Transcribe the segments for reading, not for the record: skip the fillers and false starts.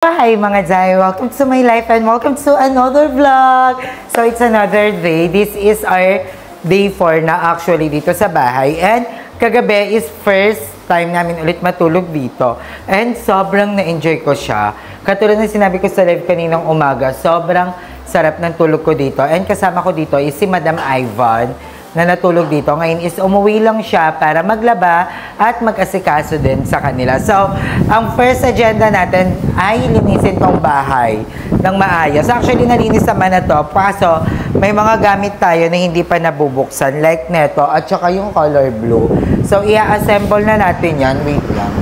Hi mga Jai! Welcome to my life and welcome to another vlog! So it's another day. This is our day 4 na actually dito sa bahay. And kagabi is first time namin ulit matulog dito. And sobrang na-enjoy ko siya. Katulad na sinabi ko sa live kaninang umaga, sobrang sarap ng tulog ko dito. And kasama ko dito is si Madam Ivan na natulog dito. Ngayon is umuwi lang siya para maglaba at mag-asikaso din sa kanila. So, ang first agenda natin ay linisin tong bahay ng maayos. Actually, nalinis naman na to. Kaso, may mga gamit tayo na hindi pa nabubuksan. Like neto at saka yung color blue. So, i-assemble na natin yan. Wait lang.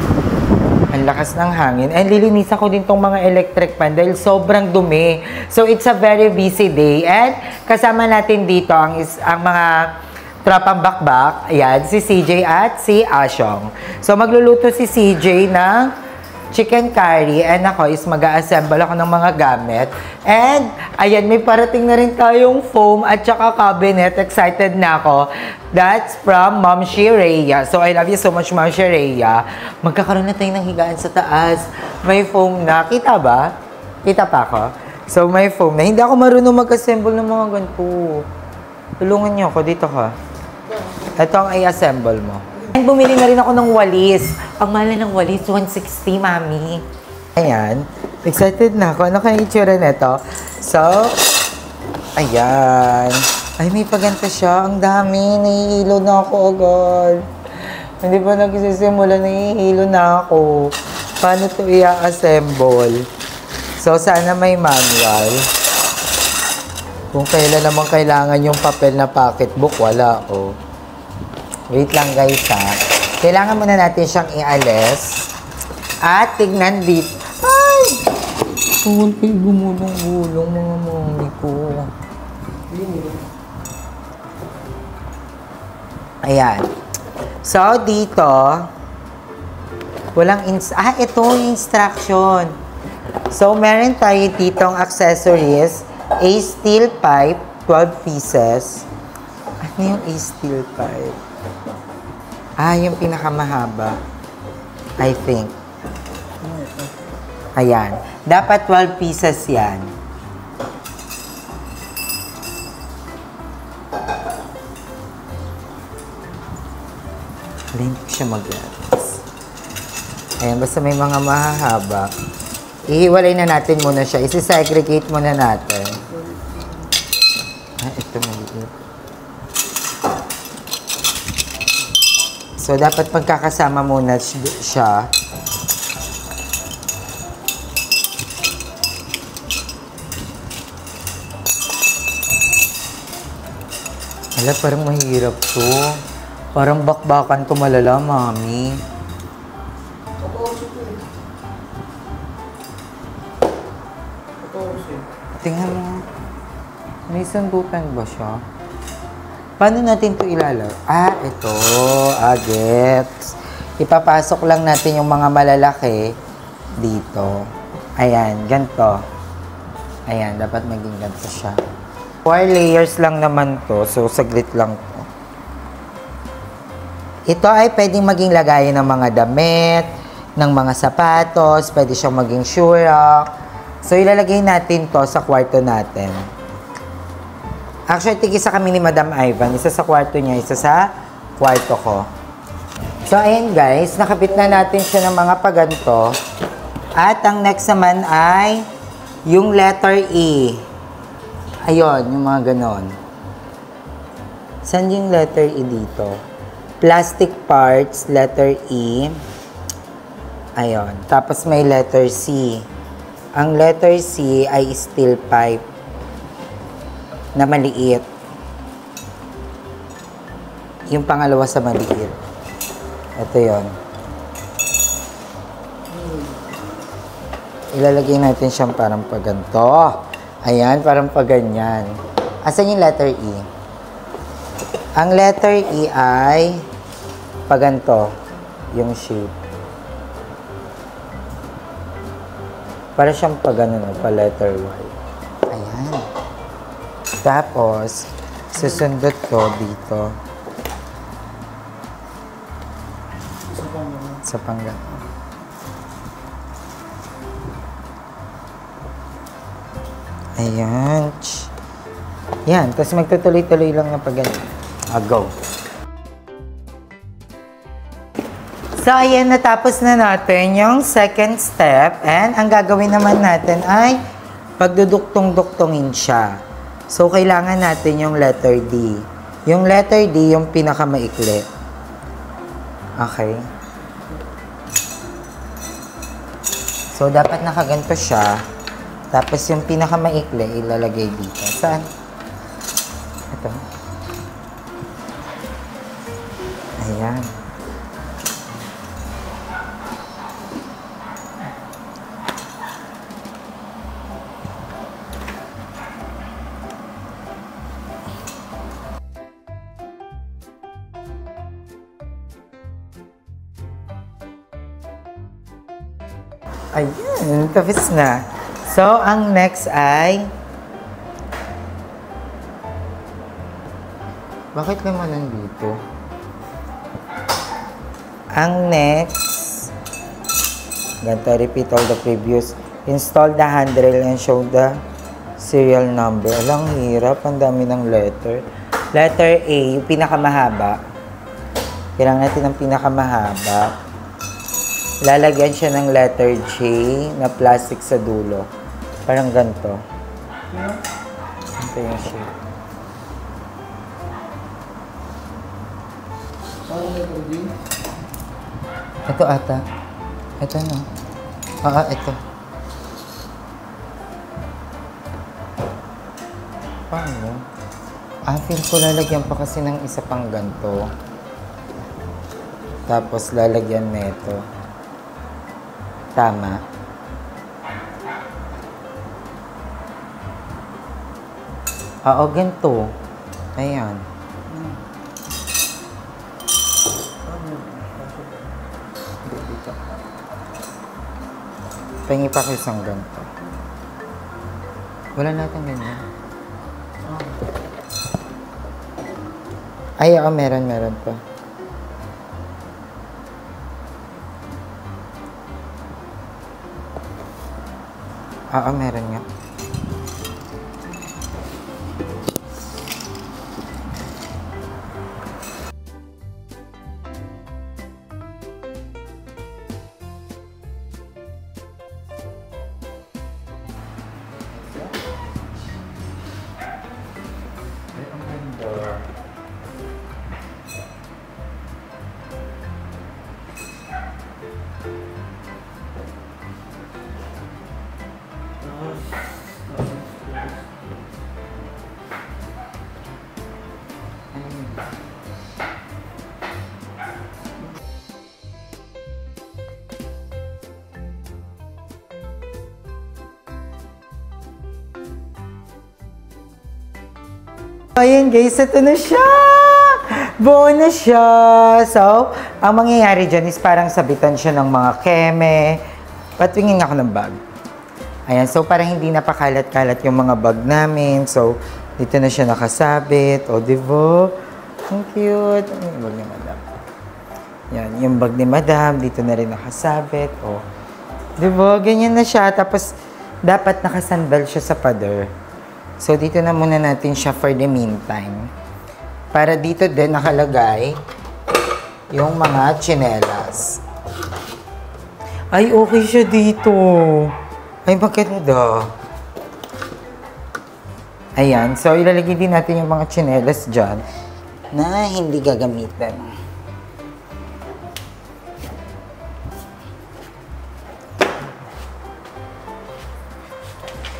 Ang lakas ng hangin. And lilinisan ko din tong mga electric fan dahil sobrang dumi. So, it's a very busy day. And kasama natin dito ang mga tropang bakbak. Ayan, si CJ at si Asyong. So, magluluto si CJ ng chicken curry. And ako is mag-a-assemble ako ng mga gamit. And, ayan, may parating na rin tayong foam at saka cabinet. Excited na ako. That's from Ma'am Shireya. So, I love you so much, Ma'am Shireya. Magkakaroon na tayo ng higaan sa taas. May foam na. Kita ba? Kita pa ako? So, may foam na. Hindi ako marunong mag-assemble ng mga ganito. Tulungan niyo ako. Dito ka. Ito ang i-assemble mo. And bumili na rin ako ng walis. Ang mahal ng walis, 160, Mami. Ayan. Excited na ako. Ano kaya itsura nito? So, ayan. Ay, may paganta siya. Ang dami. Nahihilo na ako agad. Hindi pa nagsisimula. Nahihilo na ako. Paano ito i-assemble? So, sana may manual. Kung kailan naman kailangan yung papel na pocketbook, wala. Oh. Wait lang guys ha. Kailangan muna natin siyang ialis. At tignan dito. Ay! Huwag kayo gumulong-gulong mga mami ko. Ayan. So, dito, walang ito yung instruction. So, meron tayo ditong accessories. A steel pipe, 12 pieces. Ano yung A steel pipe? Yung pinakamahaba. I think. Ayan. Dapat 12 pieces yan. Hindi ko siya mag-gets. Ayan, basta may mga mahahaba. Ihiwalay na natin muna siya. Isi-segregate muna natin. Ito maliit. So, dapat pagkakasama muna siya. Hala, parang mahirap to. Parang bakbakan to malala, Mami. Tingnan mo. May sundutan ba siya? Paano natin ito ilalagay? Ito. Gets. Ipapasok lang natin yung mga malalaki dito. Ayan, ganito. Ayan, dapat maging ganito siya. 4 layers lang naman to. So, saglit lang to. Ito ay pwedeng maging lagayan ng mga damit, ng mga sapatos, pwede siyang maging shoe rack. So, ilalagay natin to sa kwarto natin. Actually, tigisa kami ni Madam Ivan. Isa sa kwarto niya, isa sa kwarto ko. So, ayan guys. Nakapit na natin siya ng mga paganto. At ang next naman ay yung letter E. Ayun, yung mga ganon. Saan yung letter E dito? Plastic parts, letter E. Ayun. Tapos may letter C. Ang letter C ay steel pipe na maliit. Yung pangalawa sa maliit. Ito yon. Ilalagay natin siyang parang paganto. Ayan, parang paganyan. Asan yung letter E? Ang letter E ay paganto. Yung shape. Para siyang pagano, pa letter Y. Ayan. Tapos, susundot ko dito. Sa panggat. Ayan. Yan. Tapos magtutuloy-tuloy lang na pag go. So, ayan, natapos na natin yung second step. And ang gagawin naman natin ay pagduduktong-duktongin siya. So, kailangan natin yung letter D. Yung letter D, yung pinakamaikli. Okay. So, dapat nakaganto siya. Tapos, yung pinakamaikli, ilalagay dito. Saan? Ito. Ayan. Ayan, tapos na. So, ang next ay... Bakit naman nandito? Ang next... Ganito, repeat all the previous. Install the handrail and show the serial number. Alang hirap, ang dami ng letter. Letter A, yung pinakamahaba. Kailangan natin ang pinakamahaba. Lalagyan siya ng letter J na plastic sa dulo. Parang ganito. Ito yung shape. Ito ata. Ito no. Ito. Paano? Feel ko lalagyan pa kasi ng isa pang ganito. Tapos lalagyan nito. Tama. Oo, ganito. Ayan. Pengi pa ko isang ganito. Wala natin ganyan. Ay, oo, meron pa. Oo, meron nga. Ayan guys, ito na siya! Buo na siya! So, ang mangyayari dyan is parang sabitan siya ng mga keme. Patingin ako ng bag. Ayan, so parang hindi napakalat-kalat yung mga bag namin. So, dito na siya nakasabit. O, diba? Ang cute. Yung bag ni Madam. Yan, yung bag ni Madam. Dito na rin nakasabit. O, diba? Ganyan na siya. Tapos, dapat nakasandal siya sa pader. So, dito na muna natin siya for the meantime. Para dito din nakalagay yung mga tsinelas. Ay, okay siya dito. Ay, maganda. Ayan. So, ilalagay din natin yung mga tsinelas dyan na hindi gagamitin.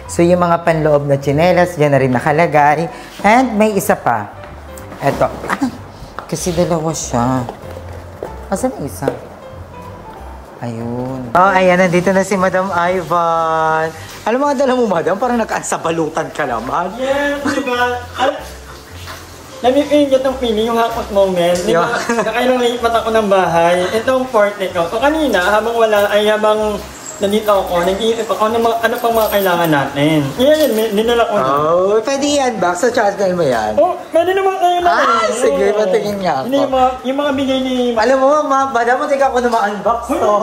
So, yung mga panloob na tsinelas, dyan na rin nakalagay. And may isa pa. Eto. Ay, kasi dalawa siya. Asan ang isa? Ayun. Oh, ayan. Nandito na si Madam Ivan. Alam mo, dala mo, Madam? Parang nakaansabalutan ka naman. Yes, diba? Namipinigit ang feeling, yung hot moment. Diba? Kakailang naipat ako ng bahay. Ito ang forte ko. So, kanina, habang nandito ako, nag-iisip ako ano pang mga kailangan natin. Yan, ninala ko. Oh, pwede yan ba? Sa channel mo yan? Oh, pwede naman kayo na. Sige, patingin nga ako. Yung mga bigay ni... Alam mo, Madam, tika ako na ma-unbox to.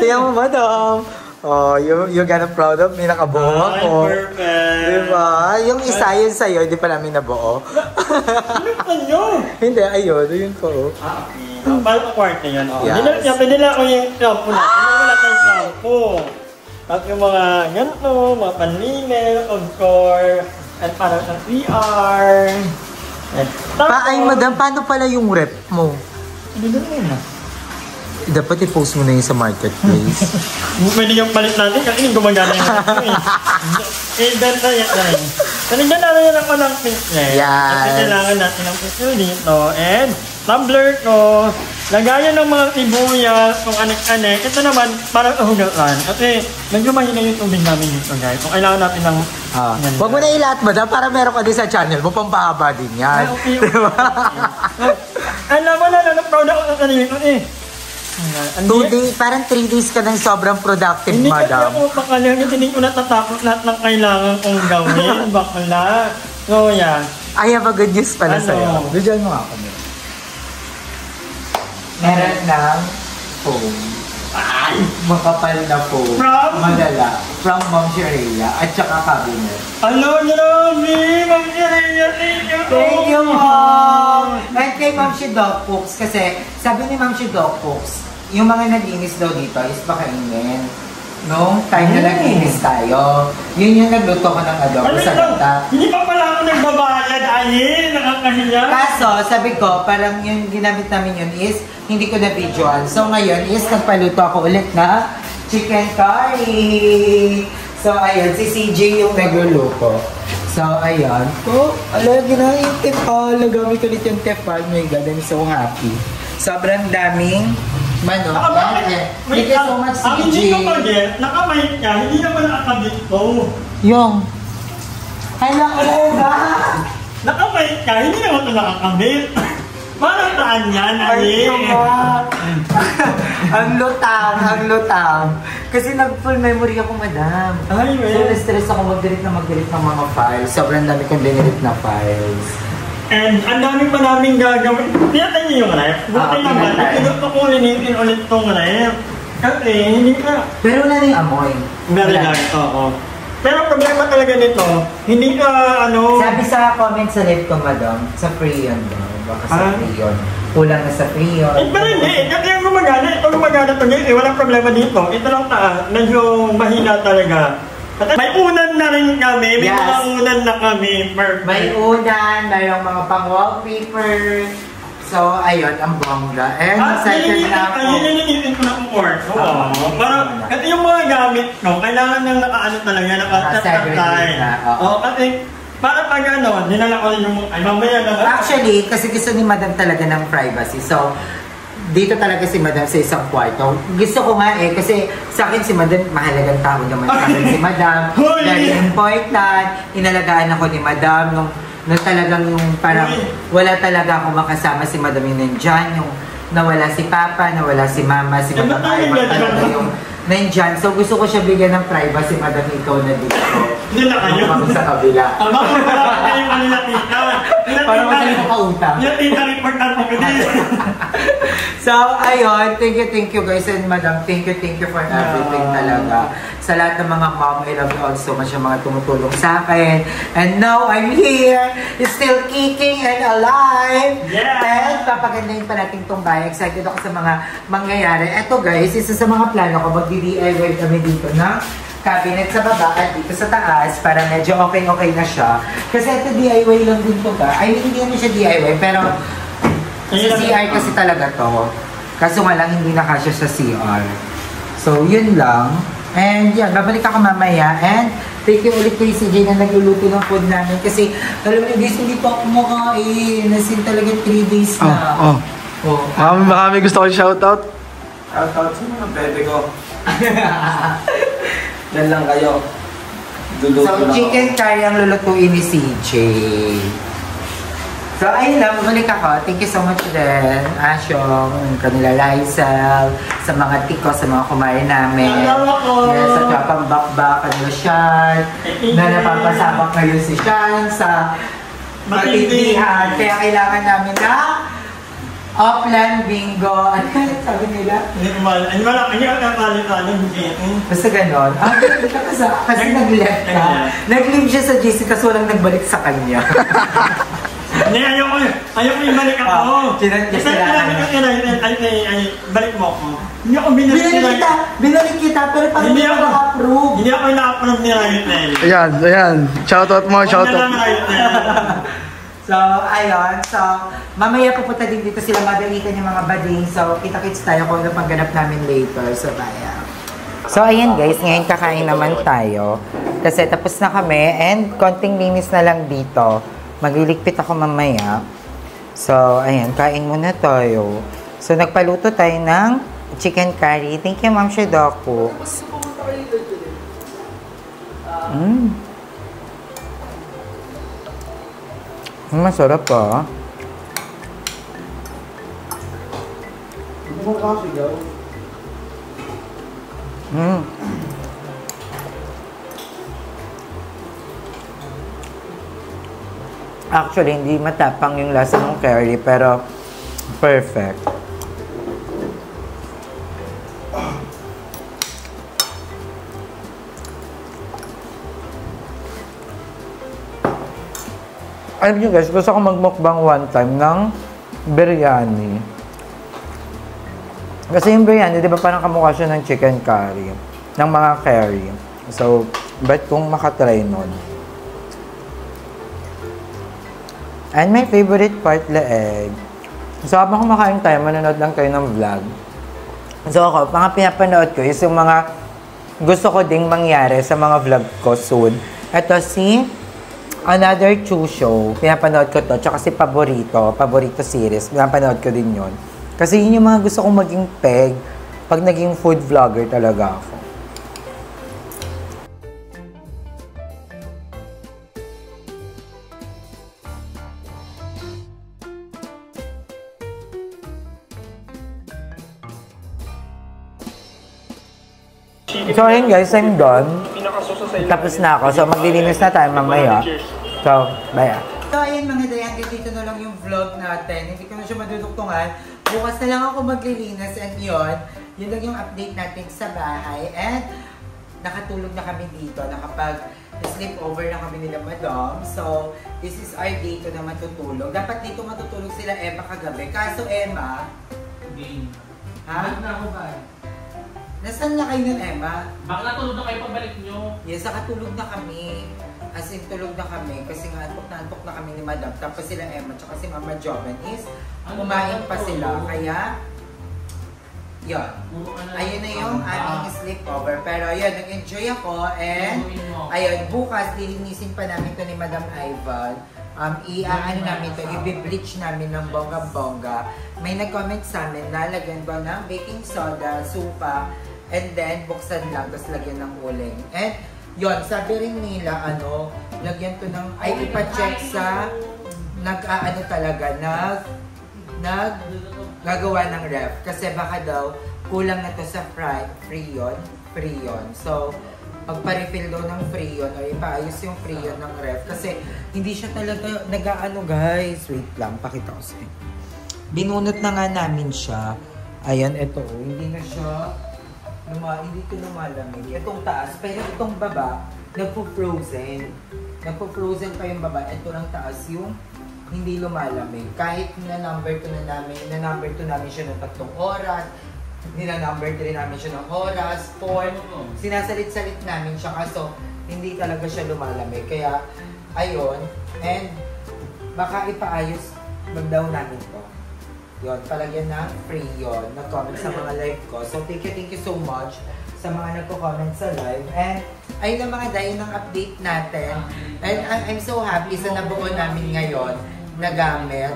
Tingnan mo, Madam. Oh, you're gonna proud of me, nakabuo ako. Perfect. Diba? Yung isa yun sa'yo, hindi pa namin nabuo. Ano yun? Hindi, ayun. Yun po. Okay. Paano kwarto yan? Yes. Pinila ko yung shampoo natin. Wala tayong shampoo. At yung mga ganito, mga panlinis, of course. At parang ng PR. Ay, madam, paano pala yung rep mo? Hindi na rin na. Dapat i-post mo na yun sa marketplace. Pwede yung palit natin kasi hindi gumagana yung natin eh. Benta yan na rin. Tanigyan namin ako ng picture. Yes. Kasi kailangan natin ng picture dito. And tumbler ko. Lagayan ng mga sibuyas, kung anek-anek. Ito naman, parang uhugatan. Kasi medyo mahina yung tubig namin dito guys. So kailangan natin ng... Huwag mo na ilahat, madam, para meron ka din sa channel mo. Pampahaba din yan. Ay, okay. Alam mo na, proud ako sa kanina ko eh. 2 days, parang 3 days ka nang sobrang productive, hindi madam. Hindi kasi ako bakala, hindi ko natatapos lahat ng kailangan kong gawin, bakla. So, yan. I have a good news pala sa'yo. Bigyan mo ako. Meron ng foam. Ay! Makapal na foam. From? Madala. From Ma'am Shereya at saka cabinet. Ano, grabe! Ma'am Shereya, thank you! Thank you, Ma'am! And kay Ma'am Doc Cooks, kasi sabi ni Ma'am Doc Cooks, yung mga naglinis daw dito is pakainin. Noong time na naglinis tayo, yun yung nagluto ko ng adobo sa gata. Hindi pa pala ako nagbabayad, ayin! Nakakahiya! Kaso, sabi ko, parang yung ginamit namin yun is, hindi ko na videoan. So ngayon is, nagpaluto ako ulit na chicken curry. So ayun, si CJ yung nagluluto. So ayun. Oh, ala, ginamit yung tefal. Nagamit ulit yung tefal. Oh my God, I'm so happy. Sobrang daming manok. Thank you so much, CJ. Hindi ko mag-get, nakamahit ka, hindi naman nakakabit ko. Yung. Hello, ba? Nakamahit ka, hindi naman ito nakakabit. Parang saan yan, ayin? Ang lutang. Kasi nag-full memory ako, madam. Ay, well. So, stress ako mag-delete ng mga files. Sobrang dami kong dinelete na files. And ang dami pa namin gagawin. Tiyatan niyo yung ref. Buti naman, gusto ko linitin ulit tong ref. Kasi hindi ka... Pero wala na yung amoy. Very nice, oo. Pero problema talaga nito, hindi ka ano... Sabi sa comment sa live ko, madam, sa Freon daw. Baka sa Freon. Kulang na sa Freon. Eh, pero hindi. Kasi yung gumagana, ito gumagana to guys. Walang problema dito. Ito lang taas. Medyo mahina talaga. At may unan na rin kami. May mga unan na kami. Perfect. May unan, mayroong mga pang-wallpaper. So, ayun, ang bongga. And second na ako. Nilinitin ko na ang kwarto. Parang, kasi yung mga gamit ko, kailangan nang nakaano talaga, naka-set-aside. Oo, kasi, para pag ano, dinala ko rin yung, ay mamaya na. Actually, kasi gusto ni madam talaga ng privacy. So, dito talaga si madam sa isang kwarto. Gusto ko nga kasi sa akin si madam, mahalagang tao naman sa akin si madam. Very important. Inalagaan ako ni madam nung talagang yung parang wala talaga ako makasama si madam yung nandyan. Yung nawala si papa, nawala si mama, si madam ay talaga yung nandyan. So gusto ko siya bigyan ng privacy, madam, ikaw na dito. Hindi na kayo? Ako sa kabila. Baka wala kayong kanila tita. Para masali ko kautang. Yung tita report natin ko din. So, ayun. Thank you guys. And madam, thank you for everything talaga. Sa lahat ng mga mom, I love you all so much yung mga tumutulong sa akin. And now, I'm here. It's still kicking and alive. Yeah. And papagandahin pa natin itong bahay. Excited ako sa mga mangyayari. Eto guys, isa sa mga plano ko, mag-DIY kami dito na cabinet sa baba at dito sa taas para medyo okay na siya. Kasi ito DIY lang din to ba? I mean, hindi naman siya DIY, pero sa CR kasi talaga to. Kaso nga lang hindi nakasya sa CR. So, yun lang. And yan, babalik ako mamaya. And thank you ulit kay CJ na nagluluto ng food namin. Kasi, alam mo guys, hindi pa ako kumakain. Nasin talaga 3 days na. Baka may gusto ko shoutout. Shoutout sa mga bebe ko. Yan lang kayo. So, chicken curry ang lulutuin ni CJ. So, ayun lang, bumalik ako. Thank you so much din, Asyong, kanila Lysel, sa mga tiko, sa mga kumain namin. Yes, sa Chapang Bakbak, kanila Sean, na napapasabak ngayon si Sean sa matindihan. Kaya kailangan namin na Offline bingo. Ano sabi nila? Hindi ko malala. Hindi ko nakakalitan ng GC. Basta ganon. Kasi nag-left ka. Nag-leave siya sa GC kasi walang nagbalik sa kanya. Hindi, ayoko yung balik ako. Balik mo ako. Hindi ako Binalik kita, pero parang hindi ako na-approve. Hindi ako na-approve ni Ryan. Ayan. Shoutout mo, shoutout. So, ayun. So, mamaya pupunta din dito sila madalitan yung mga bading. So, kita-kits tayo kung ano pang ganap namin later. So, bye. So, ayan guys. Ngayon kakain naman tayo. Kasi tapos na kami. And konting linis na lang dito. Magliligpit ako mamaya. So, ayan. Kain muna tayo. So, nagpaluto tayo ng chicken curry. Thank you, Ma'am Shidoko. Masarap pa. Actually, hindi matapang yung lasa ng curry, pero perfect. Alam nyo guys, gusto ko magmukbang one time ng biryani. Kasi yung biryani, di ba parang kamukha siya ng chicken curry, ng mga curry. So, bet kung makatry nun. And my favorite part, leeg. So, habang kumakain tayo, manonood lang kayo ng vlog. So, ako, mga pinapanood ko is yung mga gusto ko ding mangyari sa mga vlog ko soon. Ito si Another Chu Show. Pinapanood ko to. Tsaka si Paborito series. Pinapanood ko din yon. Kasi yun yung mga gusto kong maging peg pag naging food vlogger talaga ako. So ayun guys, I'm done. Tapos na ako. So maglilinis na tayo mamaya. So, bye. So ayun mga dayan, dito na lang yung vlog natin. Hindi ko na siya maduduktungan. Bukas na lang ako maglilinis and yun lang yung update natin sa bahay. And nakatulog na kami dito. Nakapag-sleep over na kami nila madam. So, this is our day to na matutulog. Dapat dito matutulog sila Emma kagabi. Kaso Emma, ha? Na ako ba? Nasaan na kayo nun, Emma? Baka natulog na kayo pagbalik nyo. Yes, nakatulog na kami. As in, tulog na kami kasi nga antok na kami ni Madam. Tapos sila Emma tsaka si Mama Joven is kumain pa sila. Kaya, yun. Ayun na yung aming sleepover. Pero yun, nag-enjoy ako. And, ayun, bukas, lilinisin pa namin to ni Madam Ivan. Ano namin to, i-bleach namin ng bongga-bongga. May nag-comment sa amin na lagyan ko ng baking soda, supa, and then buksan lang, tapos lagyan ng uling. And yun, sabi rin nila, lagyan to ng, ay ipa-check sa, gagawa ng ref. Kasi baka daw, kulang na to sa freon. So, pagpa-refill daw ng freon o ipaayos yung freon ng ref. Kasi hindi siya talaga guys. Wait lang, pakita ko sa'yo. Binunot na nga namin siya. Ayan, ito. Hindi na siya hindi ito lumalamig. Itong taas, pero itong baba, nagpo-frozen. Nagpo-frozen pa yung baba. Ito lang taas yung hindi lumalamig. Kahit na-number 2 namin siya ng 3 oras, nila-number 3 namin siya ng oras, 4. Sinasalit-salit namin siya kaso hindi talaga siya lumalamig. Kaya, ayun. And, baka ipaayos daw namin to. Yun, palagyan ng freon. Nag-comment sa mga live ko. So, thank you so much sa mga nagko-comment sa live. And, ayun ang mga dayon ng update natin. And I'm so happy sa nabuo namin ngayon na gamit.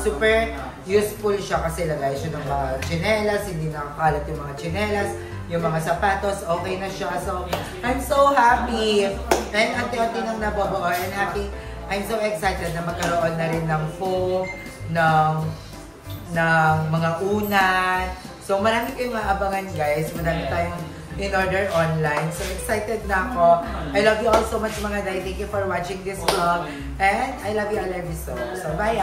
Super useful siya kasi lagay siya ng mga tsinelas, hindi nakakalat yung mga tsinelas, yung mga sapatos, okay na siya. So, I'm so happy. And unti-unti nang nabubuo. And happy, I'm so excited na magkaroon na rin ng foam, ng mga unan. So, marami kayong maabangan guys. Marami tayong in-order online. So, excited na ako. I love you all so much mga day. Thank you for watching this vlog. And I love you so. So, bye.